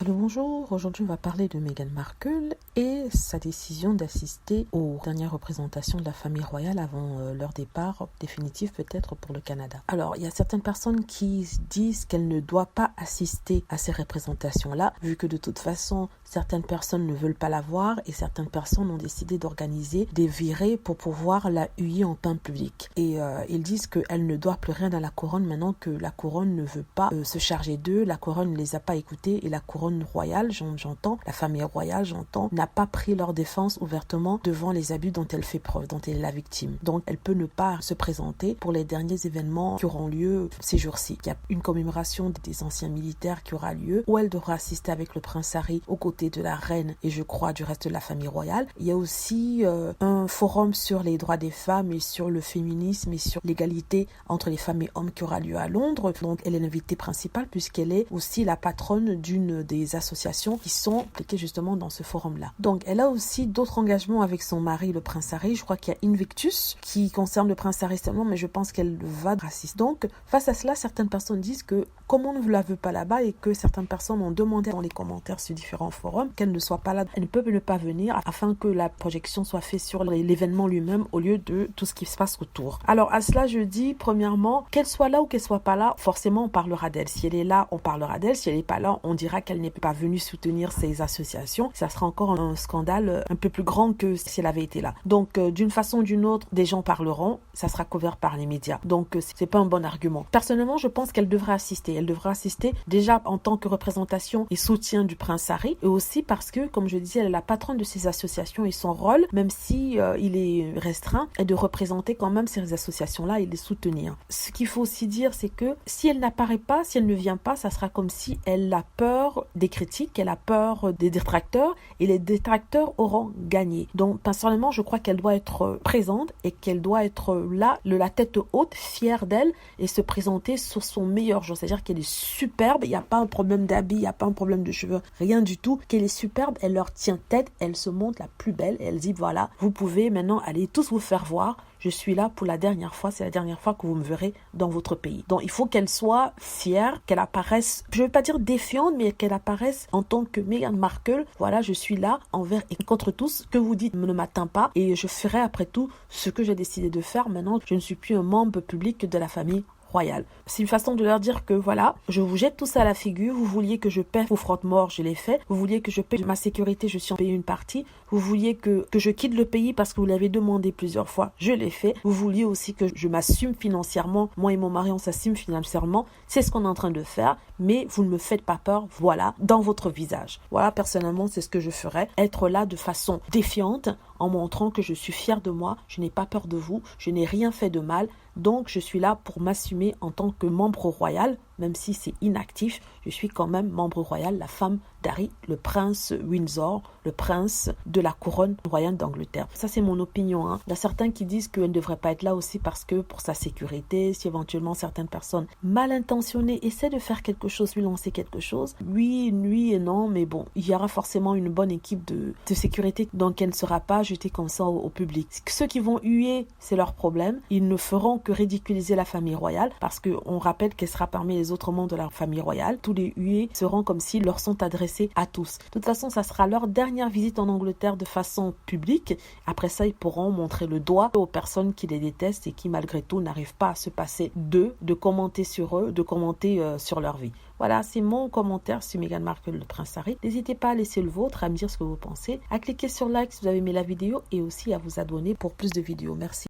Bonjour, aujourd'hui on va parler de Meghan Markle et sa décision d'assister aux dernières représentations de la famille royale avant leur départ définitif peut-être pour le Canada. Alors il y a certaines personnes qui disent qu'elle ne doit pas assister à ces représentations-là vu que de toute façon certaines personnes ne veulent pas la voir et certaines personnes ont décidé d'organiser des virées pour pouvoir la huer en plein public. Et ils disent qu'elle ne doit plus rien à la couronne maintenant que la couronne ne veut pas se charger d'eux, la couronne ne les a pas écoutés et la couronne royale, j'entends, la famille royale, j'entends, n'a pas pris leur défense ouvertement devant les abus dont elle fait preuve, dont elle est la victime. Donc, elle peut ne pas se présenter pour les derniers événements qui auront lieu ces jours-ci. Il y a une commémoration des anciens militaires qui aura lieu où elle devra assister avec le prince Harry aux côtés de la reine et je crois du reste de la famille royale. Il y a aussi un forum sur les droits des femmes et sur le féminisme et sur l'égalité entre les femmes et hommes qui aura lieu à Londres. Donc, elle est l'invitée principale puisqu'elle est aussi la patronne d'une des associations qui sont impliquées justement dans ce forum-là. Donc, elle a aussi d'autres engagements avec son mari, le prince Harry. Je crois qu'il y a Invictus qui concerne le prince Harry seulement, mais je pense qu'elle va raciste. Donc, face à cela, certaines personnes disent que comme on ne la veut pas là-bas et que certaines personnes ont demandé dans les commentaires sur différents forums qu'elle ne soit pas là, elle ne peut ne pas venir afin que la projection soit faite sur l'événement lui-même au lieu de tout ce qui se passe autour. Alors, à cela, je dis, premièrement, qu'elle soit là ou qu'elle soit pas là, forcément, on parlera d'elle. Si elle est là, on parlera d'elle. Si elle n'est pas là, on dira qu'elle n'est pas venue soutenir ces associations. Ça sera encore un scandale un peu plus grand que si elle avait été là. Donc, d'une façon ou d'une autre, des gens parleront. Ça sera couvert par les médias. Donc, c'est pas un bon argument. Personnellement, je pense qu'elle devrait assister. Elle devrait assister déjà en tant que représentation et soutien du prince Harry et aussi parce que, comme je disais, elle est la patronne de ces associations et son rôle, même si il est restreint, est de représenter quand même ces associations-là et les soutenir. Ce qu'il faut aussi dire, c'est que si elle n'apparaît pas, si elle ne vient pas, ça sera comme si elle a peur des critiques, elle a peur des détracteurs et les détracteurs auront gagné. Donc, personnellement, je crois qu'elle doit être présente et qu'elle doit être là, la tête haute, fière d'elle et se présenter sur son meilleur jour. C'est-à-dire qu'elle est superbe, il n'y a pas un problème d'habit, il n'y a pas un problème de cheveux, rien du tout. Qu'elle est superbe, elle leur tient tête, elle se montre la plus belle et elle dit voilà, vous pouvez maintenant aller tous vous faire voir. Je suis là pour la dernière fois, c'est la dernière fois que vous me verrez dans votre pays. Donc, il faut qu'elle soit fière, qu'elle apparaisse, je ne veux pas dire défiante, mais qu'elle apparaisse en tant que Meghan Markle. Voilà, je suis là envers et contre tous. Ce que vous dites ne m'atteint pas et je ferai après tout ce que j'ai décidé de faire. Maintenant, je ne suis plus un membre public de la famille royale. C'est une façon de leur dire que voilà, je vous jette tout ça à la figure, vous vouliez que je paie vos frotte-morts, je l'ai fait, vous vouliez que je paie ma sécurité, je suis en payé une partie, vous vouliez que je quitte le pays parce que vous l'avez demandé plusieurs fois, je l'ai fait, vous vouliez aussi que je m'assume financièrement, moi et mon mari on s'assume financièrement, c'est ce qu'on est en train de faire, mais vous ne me faites pas peur, voilà, dans votre visage. Voilà, personnellement, c'est ce que je ferais, être là de façon défiante, en montrant que je suis fière de moi, je n'ai pas peur de vous, je n'ai rien fait de mal, donc je suis là pour m'assumer en tant que membre royal, même si c'est inactif, je suis quand même membre royal, la femme d'Harry, le prince Windsor, le prince de la couronne royale d'Angleterre. Ça, c'est mon opinion. Il y a certains qui disent qu'elle ne devrait pas être là aussi parce que pour sa sécurité, si éventuellement certaines personnes mal intentionnées essaient de faire quelque chose, lui lancer quelque chose, oui et non, mais bon, il y aura forcément une bonne équipe de sécurité, donc elle ne sera pas jetée comme ça au public. Ceux qui vont huer, c'est leur problème. Ils ne feront que ridiculiser la famille royale parce qu'on rappelle qu'elle sera parmi les autres membres de la famille royale. Tous les huées seront comme s'ils leur sont adressés à tous. De toute façon, ça sera leur dernière visite en Angleterre de façon publique. Après ça, ils pourront montrer le doigt aux personnes qui les détestent et qui, malgré tout, n'arrivent pas à se passer d'eux, de commenter sur eux, de commenter sur leur vie. Voilà, c'est mon commentaire sur Meghan Markle, le prince Harry. N'hésitez pas à laisser le vôtre, à me dire ce que vous pensez, à cliquer sur like si vous avez aimé la vidéo et aussi à vous abonner pour plus de vidéos. Merci.